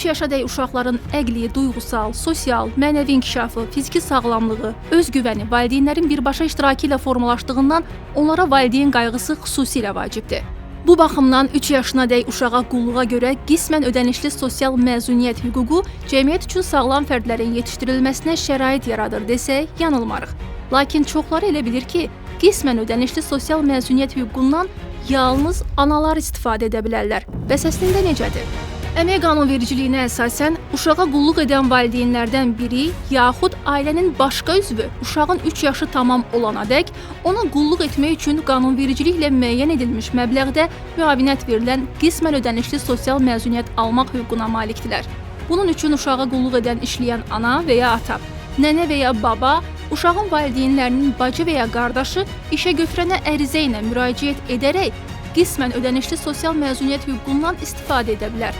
yaşadək uşaqların əqli, duyğusal, sosial, mənəvi inkişafı, fiziki sağlamlığı, özgüvəni valideynlərin birbaşa iştirakı ilə formalaşdığından onlara valideyn qayğısı xüsusilə vacibdir. Bu baxımdan 3 yaşınadək uşağa qulluğa görə qismən ödənişli sosial məzuniyyət hüququ cəmiyyət üçün sağlam fərdlərin yetişdirilməsinə şərait yaradır desək, yanılmarıq. Lakin çoxları elə bilir ki, qismən ödənişli sosial məzuniyyət hüququndan yalnız analar istifadə edə bilərlər. Bəs əslində necədir? Əmək qanunvericiliyinə əsasən, uşağa qulluq edən valideynlərdən biri yaxud ailənin başqa üzvü uşağın 3 yaşı tamam olanadək ona qulluq etmək üçün qanunvericiliklə müəyyən edilmiş məbləğdə müavinət verilən qismən ödənişli sosial məzuniyyət almaq hüququna malikdirlər. Bunun üçün uşağa qulluq edən işləyən ana və ya ata, nənə və ya baba, uşağın valideynlərinin bacı və ya qardaşı işə götürənə ərizə ilə müraciət edərək qismən ödənişli sosial məzuniyyət hüququndan istifadə edə bilər.